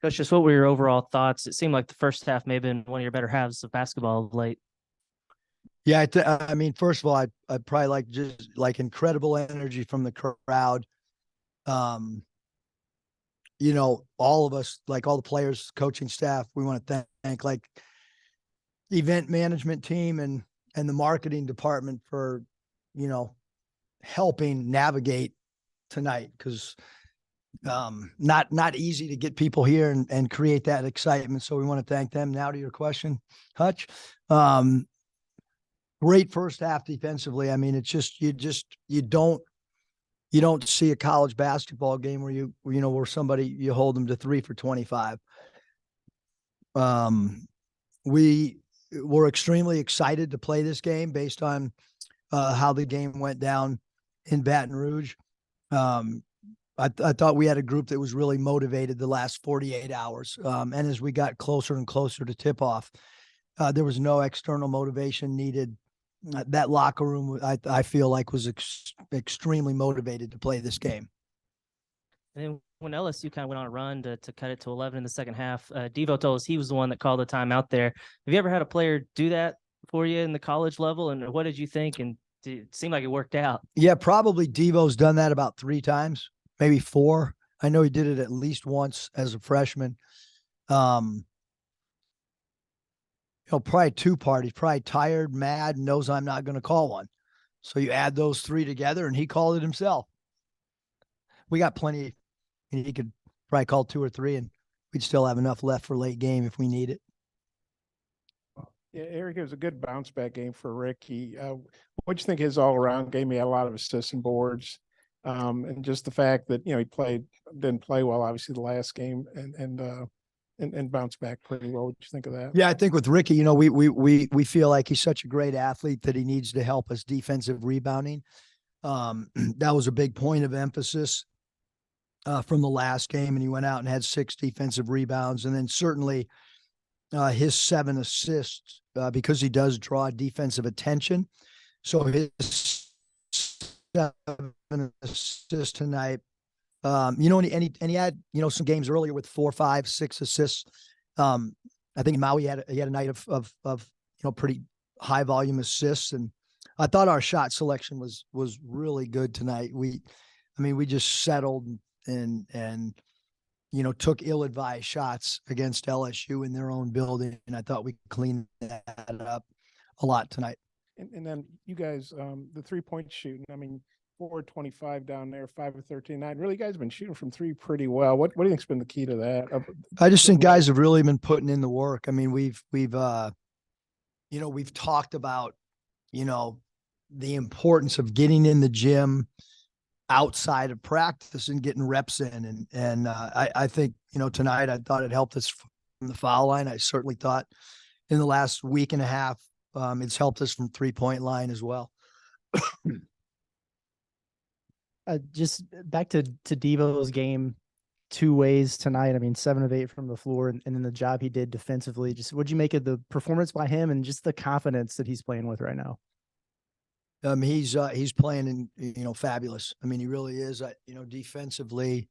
Coach, just what were your overall thoughts? It seemed like the first half may have been one of your better halves of basketball of late. Yeah, I mean, first of all, I'd probably like just like incredible energy from the crowd. Um, all of us, like all the players, coaching staff, we want to thank like event management team and the marketing department for, helping navigate tonight, because not easy to get people here and create that excitement. So we want to thank them. Now to your question, Hutch. Great first half defensively. I mean, it's just you don't see a college basketball game where where somebody, you hold them to 3 for 25. We were extremely excited to play this game based on how the game went down in Baton Rouge. I thought we had a group that was really motivated the last 48 hours. And as we got closer and closer to tip off, there was no external motivation needed. That locker room, I feel like, was extremely motivated to play this game. And then when LSU kind of went on a run to cut it to 11 in the second half, Devo told us he was the one that called the timeout there. Have you ever had a player do that for you in the college level? And what did you think? And it seemed like it worked out. Yeah, probably Devo's done that about 3 times, maybe 4. I know he did it at least once as a freshman. Probably 2 parties, probably tired, mad, knows I'm not going to call one. So you add those 3 together, and he called it himself. We got plenty, and he could probably call 2 or 3, and we'd still have enough left for late game if we need it. Yeah, Eric, it was a good bounce back game for Rick. What'd you think his all around game? He had a lot of assists and boards, and just the fact that he didn't play well, obviously the last game, and bounce back pretty well. What do you think of that? Yeah, I think with Ricky, we feel like he's such a great athlete that he needs to help us defensive rebounding. That was a big point of emphasis from the last game, and he went out and had 6 defensive rebounds, and then certainly his 7 assists because he does draw defensive attention. So his 7 assists tonight. And he had, some games earlier with 4, 5, 6 assists. I think in Maui he had a night of pretty high volume assists, and I thought our shot selection was really good tonight. We just settled and took ill-advised shots against LSU in their own building, and I thought we cleaned that up a lot tonight. And then you guys, the 3-point shooting, 4-25 down there, 5 of 13, 9. Really, you guys have been shooting from 3 pretty well. What do you think's been the key to that? I just think guys have really been putting in the work. I mean, we've talked about, the importance of getting in the gym outside of practice and getting reps in. And I think, tonight I thought it helped us from the foul line. I certainly thought in the last week and a half, it's helped us from 3-point line as well. Just back to Devo's game, 2 ways tonight. 7 of 8 from the floor, and then the job he did defensively. Just what'd you make of the performance by him and just the confidence that he's playing with right now? He's playing fabulous. He really is. Defensively,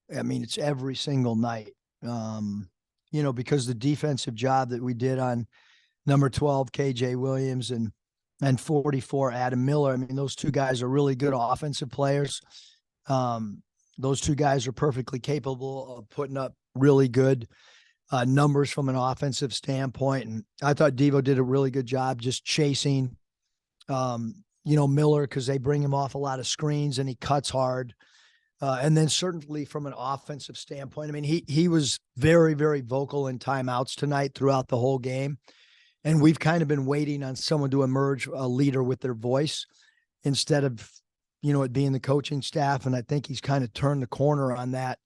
it's every single night. Because the defensive job that we did on number 12 KJ Williams and 44 Adam Miller. Those 2 guys are really good offensive players. Those 2 guys are perfectly capable of putting up really good numbers from an offensive standpoint. And I thought Devo did a really good job just chasing, Miller, because they bring him off a lot of screens and he cuts hard. And then certainly from an offensive standpoint, he was very, very vocal in timeouts tonight throughout the whole game. And we've kind of been waiting on someone to emerge a leader with their voice instead of, it being the coaching staff. And I think he's kind of turned the corner on that.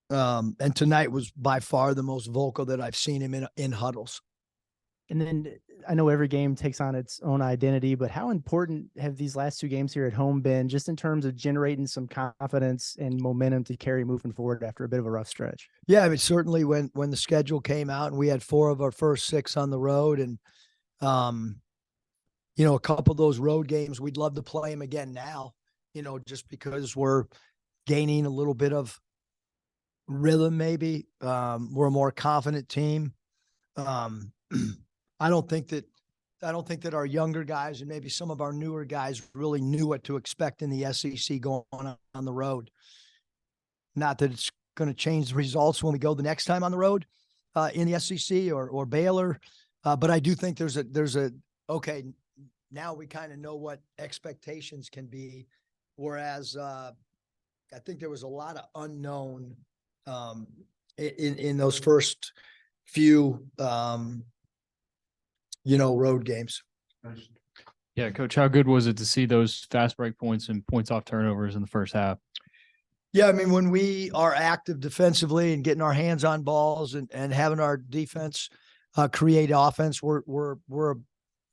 And tonight was by far the most vocal that I've seen him in huddles. And then I know every game takes on its own identity, but how important have these last 2 games here at home been just in terms of generating some confidence and momentum to carry moving forward after a bit of a rough stretch? Yeah, certainly when the schedule came out and we had 4 of our first 6 on the road, and, a couple of those road games, we'd love to play them again now, just because we're gaining a little bit of rhythm, maybe. We're a more confident team. I don't think that our younger guys and maybe some of our newer guys really knew what to expect in the SEC going on the road. Not that it's going to change the results when we go the next time on the road in the SEC or Baylor, but I do think there's a okay. Now we kind of know what expectations can be, whereas I think there was a lot of unknown in those first few road games. Yeah, Coach, how good was it to see those fast break points and points off turnovers in the first half? Yeah, I mean, when we are active defensively and getting our hands on balls and having our defense create offense, we're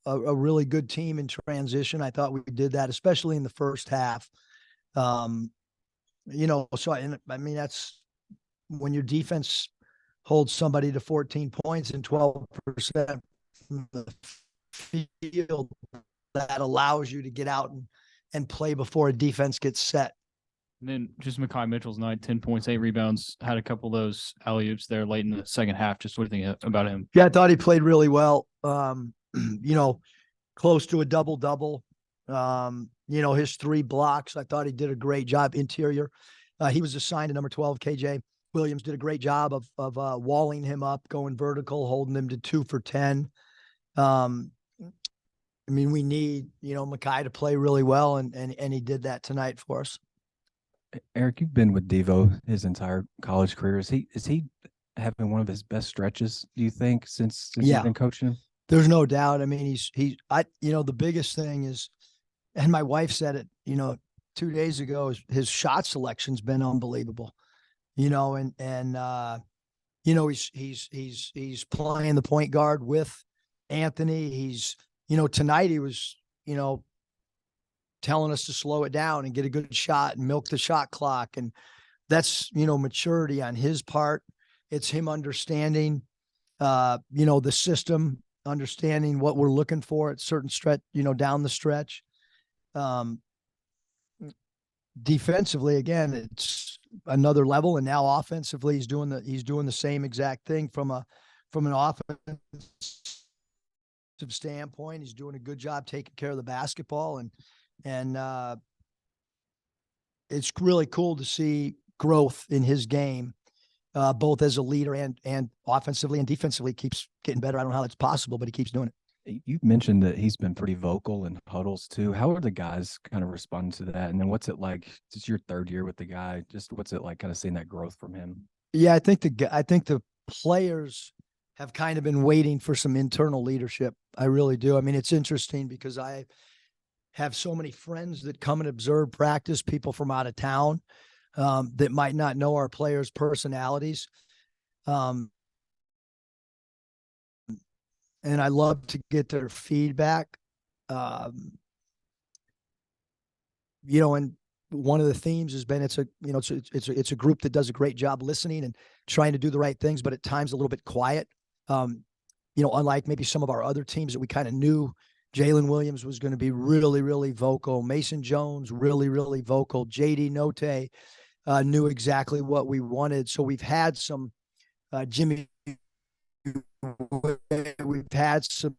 a really good team in transition. I thought we did that, especially in the first half. So I mean, that's when your defense holds somebody to 14 points and 12% from the field, that allows you to get out and play before a defense gets set. And then just Mekhi Mitchell's night, 10 points, 8 rebounds, had a couple of those alley-oops there late in the second half. Just what do you think about him? Yeah, I thought he played really well. Close to a double-double. His 3 blocks, I thought he did a great job interior. He was assigned to number 12, KJ Williams did a great job of walling him up, going vertical, holding him to 2 for 10. I mean, we need, Mekhi to play really well, and he did that tonight for us. Eric, you've been with Devo his entire college career. Is he having one of his best stretches, do you think, since Yeah. you've been coaching him? There's no doubt. I mean, the biggest thing is, and my wife said it, 2 days ago, is his shot selection's been unbelievable. He's playing the point guard with Anthony. He's, tonight he was, telling us to slow it down and get a good shot and milk the shot clock. And that's, maturity on his part. It's him understanding, the system, understanding what we're looking for at certain stretch, down the stretch. Defensively, again, it's another level. And now offensively, he's doing the same exact thing from an offensive standpoint. He's doing a good job taking care of the basketball, and it's really cool to see growth in his game, both as a leader and offensively and defensively. Keeps getting better. I don't know how that's possible, but he keeps doing it. You mentioned that he's been pretty vocal in huddles too. How are the guys kind of responding to that? And then what's it like? It's your 3rd year with the guy. Just what's it like kind of seeing that growth from him? Yeah, I think the players have kind of been waiting for some internal leadership. I really do. I mean, it's interesting because I have so many friends that come and observe practice, people from out of town that might not know our players' personalities. And I love to get their feedback. And one of the themes has been it's a group that does a great job listening and trying to do the right things, but at times a little bit quiet. Unlike maybe some of our other teams that we kind of knew, Jalen Williams was going to be really, really vocal. Mason Jones, really, really vocal. JD Note knew exactly what we wanted. So we've had some Jimmy. We've had some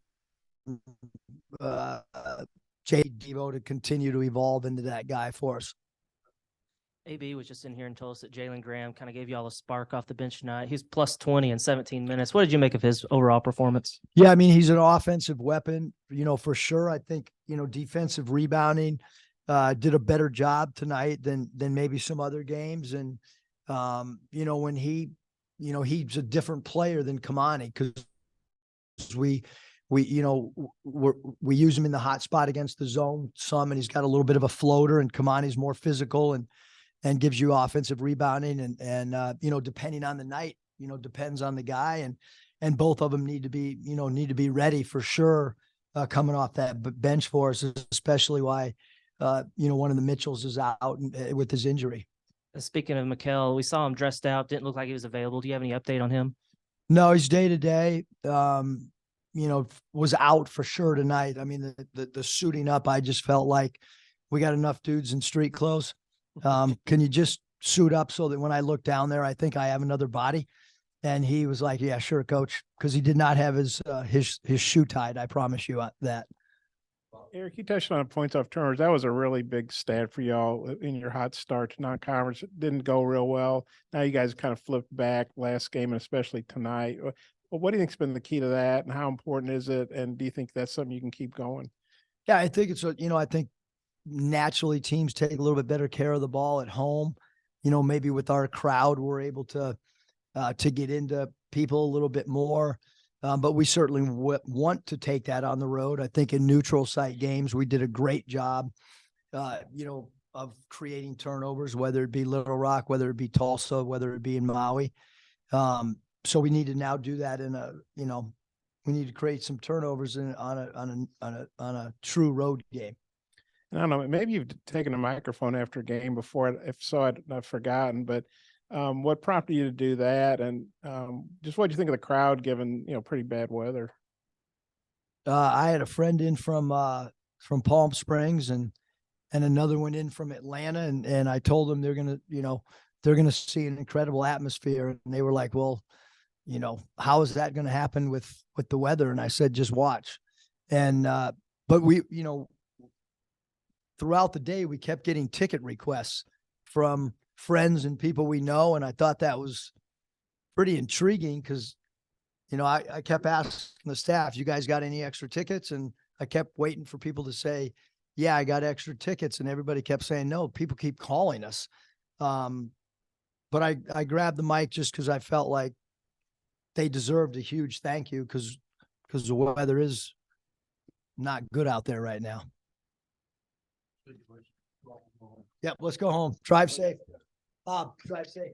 Jay Devo to continue to evolve into that guy for us. AB was just in here and told us that Jalen Graham kind of gave you all a spark off the bench tonight. He's plus 20 in 17 minutes. What did you make of his overall performance? Yeah, I mean, he's an offensive weapon, for sure. I think, defensive rebounding did a better job tonight than maybe some other games. And, when he's a different player than Kamani, because we use him in the hot spot against the zone some, and he's got a little bit of a floater, and Kamani's more physical and gives you offensive rebounding. And depending on the night, depends on the guy, and both of them need to be ready for sure coming off that bench for us, especially why, one of the Mitchells is out with his injury. Speaking of Mikal, we saw him dressed out. Didn't look like he was available. Do you have any update on him? No, he's day to day. Was out for sure tonight. I mean, the suiting up, I just felt like we got enough dudes in street clothes. Can you just suit up so that when I look down there, I think I have another body. And he was like, yeah, sure, coach. Cause he did not have his shoe tied. I promise you that. Eric, you touched on points off turnovers. That was a really big stat for y'all in your hot start to non-conference. It didn't go real well. Now you guys kind of flipped back last game and especially tonight. Well, what do you think's been the key to that, and how important is it? And do you think that's something you can keep going? Yeah, I think I think naturally teams take a little bit better care of the ball at home. Maybe with our crowd, we're able to get into people a little bit more. But we certainly want to take that on the road. I think in neutral site games, we did a great job, of creating turnovers, whether it be Little Rock, whether it be Tulsa, whether it be in Maui. So we need to now do that we need to create some turnovers on a true road game. I don't know. Maybe you've taken a microphone after a game before. If so, I've forgotten. But what prompted you to do that? And just what do you think of the crowd given, pretty bad weather? I had a friend in from Palm Springs and another one in from Atlanta. And I told them they're going to see an incredible atmosphere. And they were like, well, how is that going to happen with the weather? And I said, just watch. And, but we, throughout the day, we kept getting ticket requests from friends and people we know. And I thought that was pretty intriguing because, I kept asking the staff, you guys got any extra tickets? And I kept waiting for people to say, yeah, I got extra tickets. And everybody kept saying, no, people keep calling us. But I grabbed the mic just because I felt like they deserved a huge thank you because the weather is not good out there right now. Yep, let's go home. Drive safe. Bob, drive safe.